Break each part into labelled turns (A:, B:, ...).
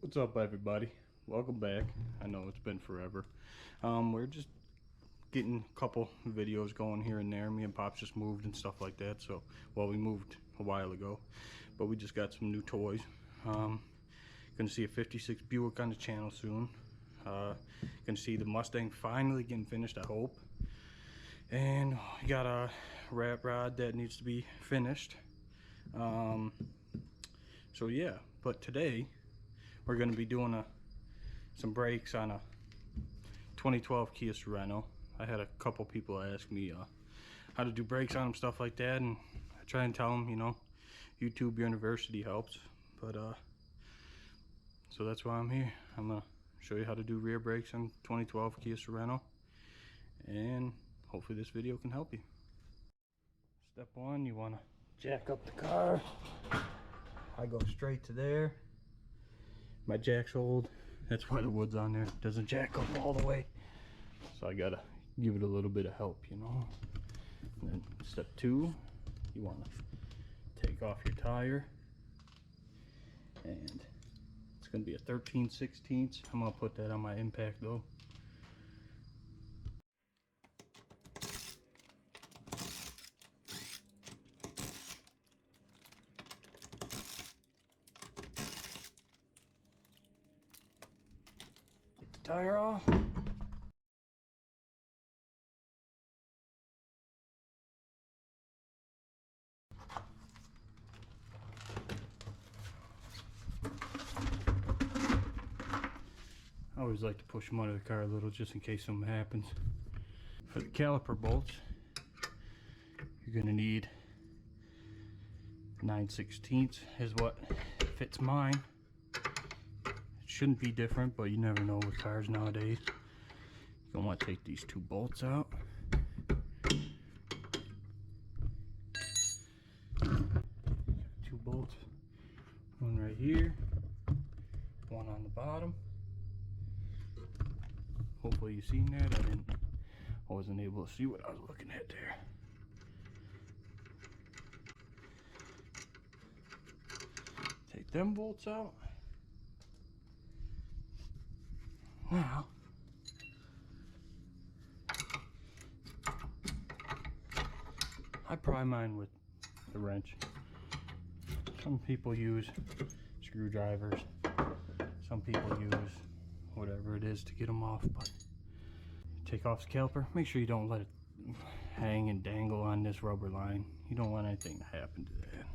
A: What's up, everybody? Welcome back. I know it's been forever. We're just getting a couple videos going here and there. Me and Pops just moved and stuff like that. So, well, we moved a while ago, but we just got some new toys. Gonna see a 56 Buick on the channel soon. Gonna see the Mustang finally getting finished, I hope. And we got a rat rod that needs to be finished. So yeah, but today we're going to be doing some brakes on a 2012 Kia Sorento. I had a couple people ask me how to do brakes on them, stuff like that, and I try and tell them, you know, YouTube University helps. But so that's why I'm here. I'm gonna show you how to do rear brakes on 2012 Kia Sorento, and hopefully this video can help you. Step one, you want to jack up the car. I go straight to there. My jack's old, that's why the wood's on there. It doesn't jack up all the way, so I gotta give it a little bit of help, you know. And then step two, you want to take off your tire, and it's gonna be a 13/16. I'm gonna put that on my impact though. Tire off. I always like to push them under the car a little just in case something happens. For the caliper bolts, you're going to need 9/16 is what fits mine. Shouldn't be different, but you never know with cars nowadays. You're gonna want to take these two bolts out. Two bolts, one right here, one on the bottom. Hopefully you seen that. I wasn't able to see what I was looking at there. Take them bolts out. Now, I pry mine with a wrench. Some people use screwdrivers. Some people use whatever it is to get them off. But take off the caliper. Make sure you don't let it hang and dangle on this rubber line. You don't want anything to happen to that.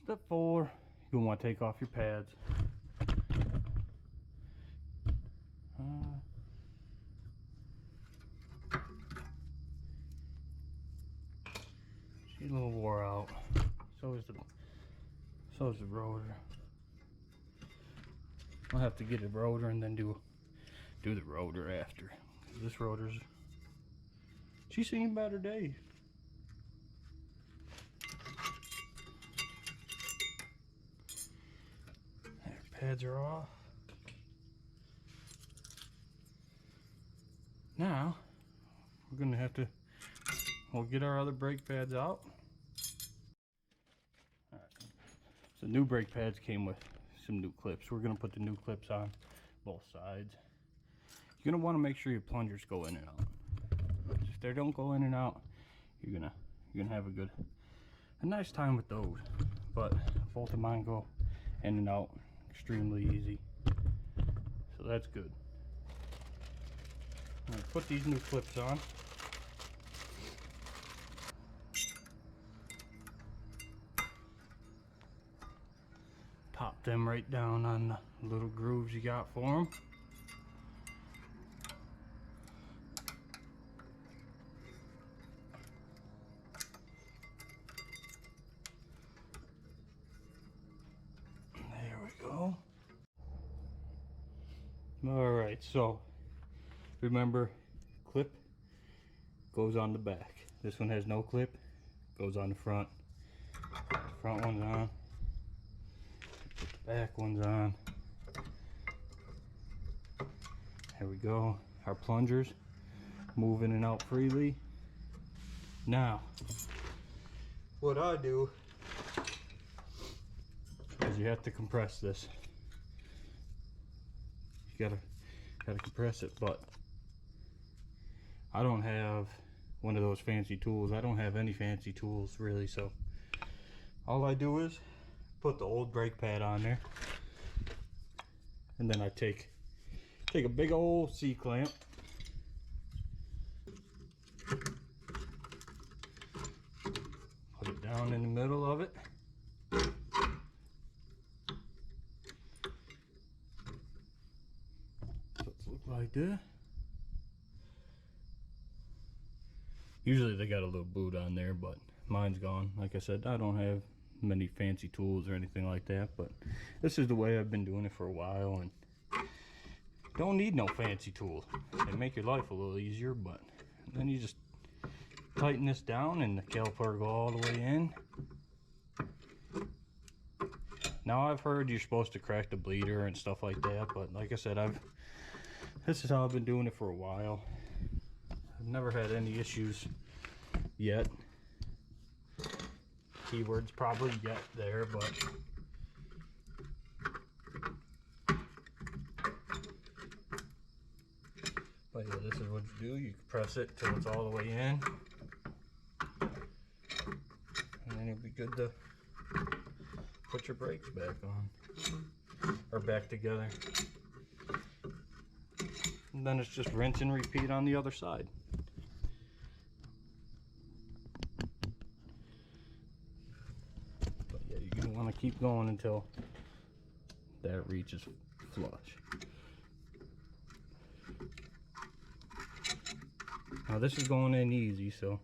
A: Step 4. You're going to want to take off your pads. She's a little wore out. So is the rotor. I'll have to get a rotor and then do the rotor after. This rotor's, she's seen better days. Pads are off. Now we're gonna have to, we'll get our other brake pads out. Alright, so new brake pads came with some new clips. We're gonna put the new clips on both sides. You're gonna want to make sure your plungers go in and out. If they don't go in and out, you're gonna have a nice time with those. But both of mine go in and out extremely easy, so that's good. I'm gonna put these new clips on. Pop them right down on the little grooves you got for them. There we go. Alright, so remember, clip goes on the back. This one has no clip, goes on the front. The front one's on, put the back one's on. There we go. Our plungers move in and out freely. Now, what I do you have to compress this. You gotta compress it, but I don't have one of those fancy tools. I don't have any fancy tools really, so all I do is put the old brake pad on there, and then I take a big old C-clamp, put it down in the middle of it, so it looks like this. Usually they got a little boot on there, but mine's gone. Like I said, I don't have many fancy tools or anything like that, but this is the way I've been doing it for a while, and don't need no fancy tools. They make your life a little easier, but then you just tighten this down and the caliper go all the way in. Now I've heard you're supposed to crack the bleeder and stuff like that, but like I said, this is how I've been doing it for a while. I've never had any issues yet. Keyword's probably yet there, but yeah, this is what you do. You press it till it's all the way in, and then you'll be good to put your brakes back on, or back together. And then it's just rinse and repeat on the other side. But yeah, you're gonna want to keep going until that reaches flush. Now this is going in easy, so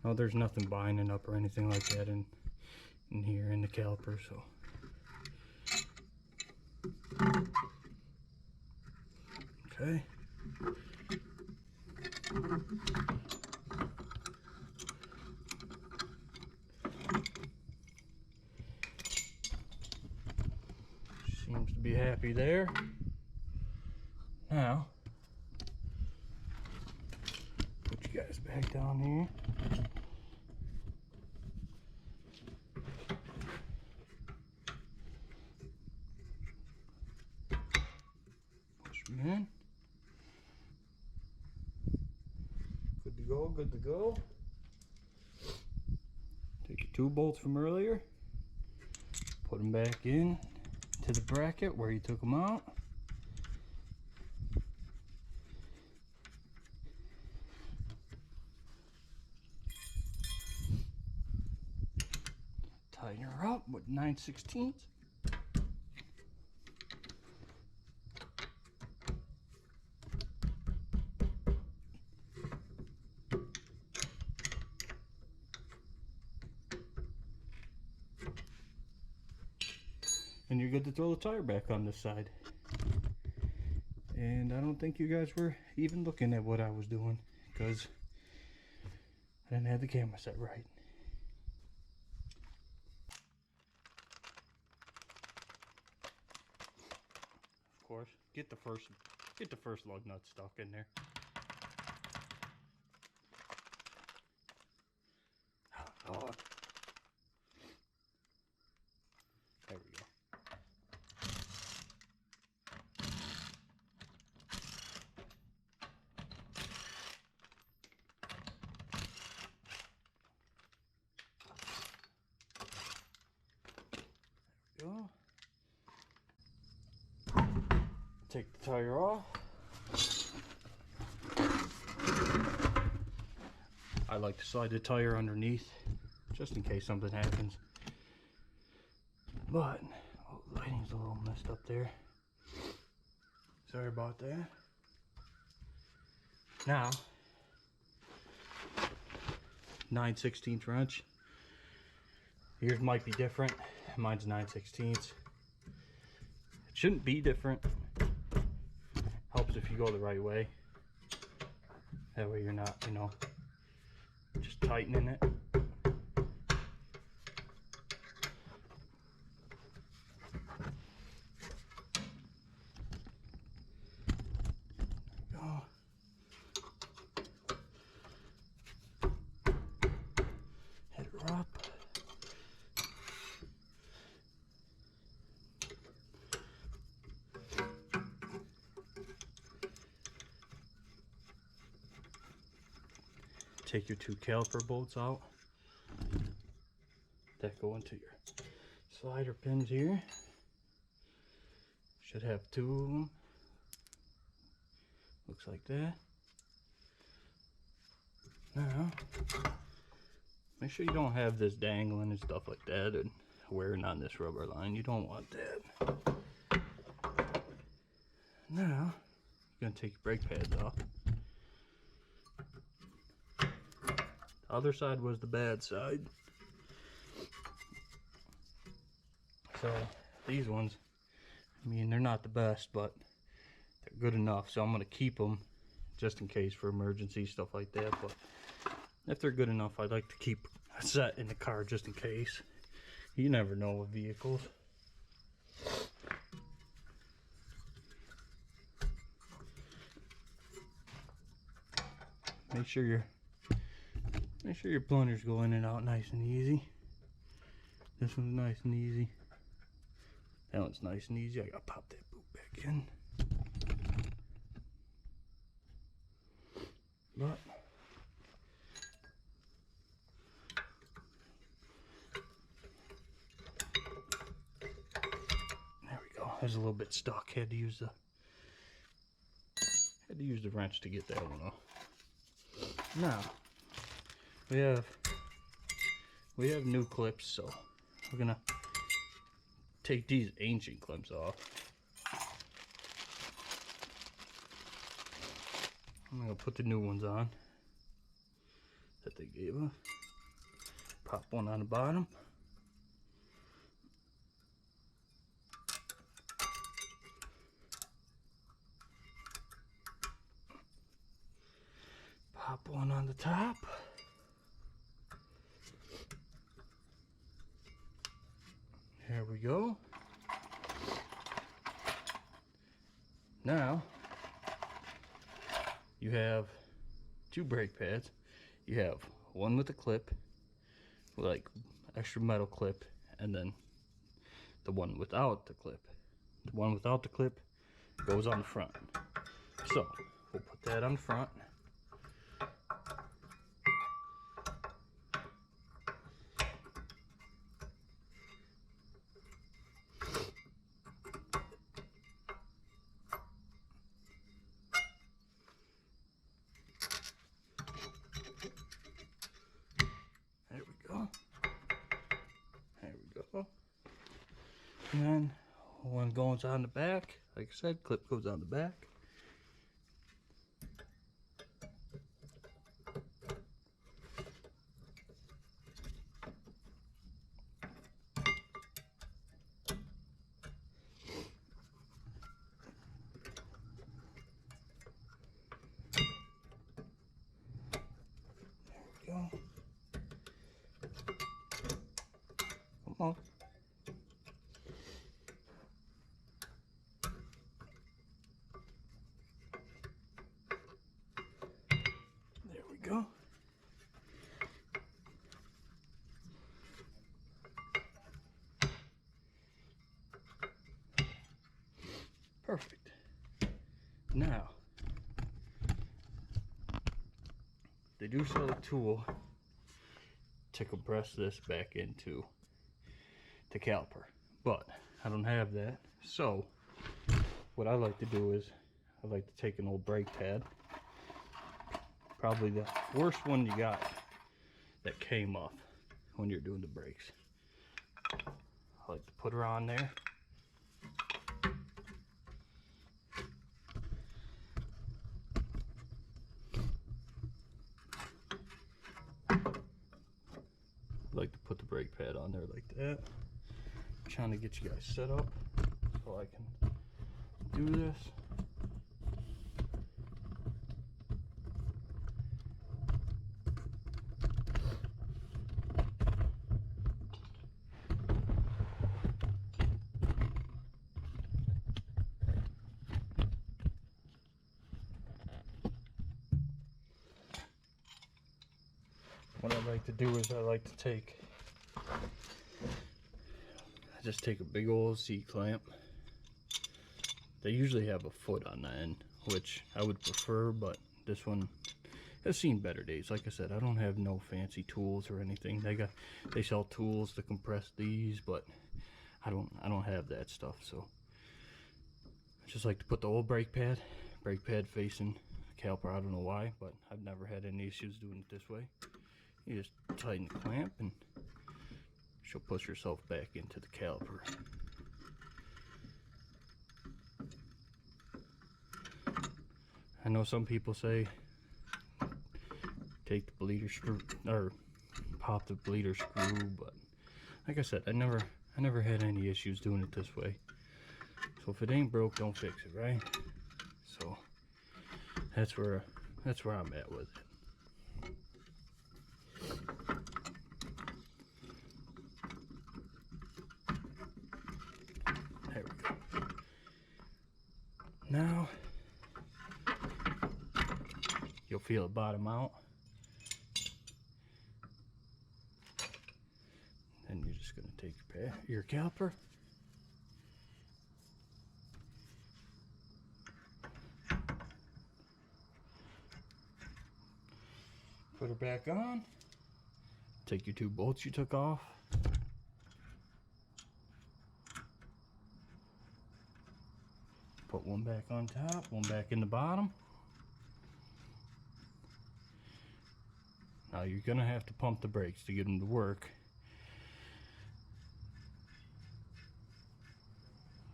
A: no, there's nothing binding up or anything like that in here in the caliper, so okay. Seems to be happy there. Now put you guys back down here. Push them in. Good to go, good to go. Take your 2 bolts from earlier, put them back in to the bracket where you took them out. Tighten her up with 9/16. And you're good to throw the tire back on this side. And I don't think you guys were even looking at what I was doing, because I didn't have the camera set right. Of course, get the first lug nut stuck in there. Oh. There we go. Go. Take the tire off. I like to slide the tire underneath just in case something happens. But oh, the lighting's a little messed up there. Sorry about that. Now 9/16 wrench. Yours might be different. Mine's 9/16. It shouldn't be different. Helps if you go the right way. That way you're not, you know, just tightening it. There we go. Hit her up. take your two caliper bolts out that go into your slider pins here. Should have two of them. Looks like that. Now, make sure you don't have this dangling and stuff like that and wearing on this rubber line. You don't want that. Now, you're going to take your brake pads off. The other side was the bad side. So, these ones, I mean, they're not the best, but they're good enough. So I'm going to keep them just in case for emergency, stuff like that. But if they're good enough, I'd like to keep a set in the car just in case. You never know with vehicles. Make sure your plungers go in and out nice and easy. This one's nice and easy. That one's nice and easy. I gotta pop that boot back in. But there we go. I was a little bit stuck. Had to use the wrench to get that one off. Now we have new clips, so we're gonna take these ancient clips off. I'm gonna put the new ones on that they gave us. Pop one on the bottom. Pop one on the top. There we go. Now you have two brake pads. You have one with a clip, like extra metal clip, and then the one without the clip. The one without the clip goes on the front. So we'll put that on the front. And then one goes on the back. Like I said, clip goes on the back. There we go. Come on. Go. Perfect. Now, they do sell a tool to compress this back into the caliper, but I don't have that. So what I like to do is I like to take an old brake pad, probably the worst one you got that came off when you're doing the brakes. I like to put her on there. I like to put the brake pad on there like that. I'm trying to get you guys set up so I can do this. What I like to do is I just take a big old C-clamp. They usually have a foot on the end, which I would prefer, but this one I've seen better days. Like I said, I don't have no fancy tools or anything. They sell tools to compress these, but I don't have that stuff. So I just like to put the old brake pad facing the caliper. I don't know why, but I've never had any issues doing it this way. You just tighten the clamp and she'll push herself back into the caliper. I know some people say take the bleeder screw or pop the bleeder screw, but like I said, I never had any issues doing it this way. So if it ain't broke, don't fix it, right? So that's where I'm at with it. There we go. Now you'll feel it bottom out. Then you're just going to take your caliper, put her back on, take your 2 bolts you took off, put one back on top, one back in the bottom. Now you're going to have to pump the brakes to get them to work.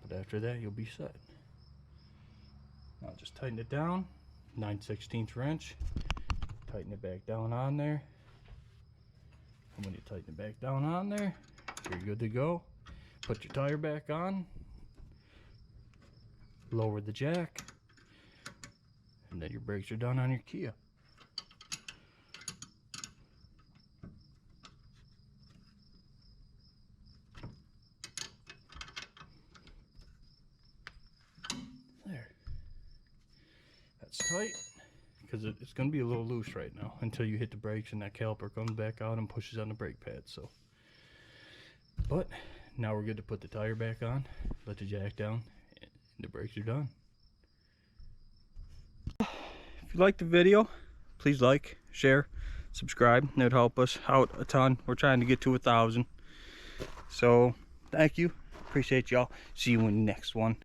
A: But after that, you'll be set. Now just tighten it down, 9/16 wrench, tighten it back down on there. And when you tighten it back down on there, you're good to go. Put your tire back on, lower the jack, and then your brakes are done on your Kia. There. That's tight, because it's going to be a little loose right now until you hit the brakes and that caliper comes back out and pushes on the brake pad. So, but now we're good to put the tire back on, let the jack down, and the brakes are done. If you liked the video, please like, share, subscribe. That would help us out a ton. We're trying to get to 1,000. So thank you, appreciate y'all. See you in the next one.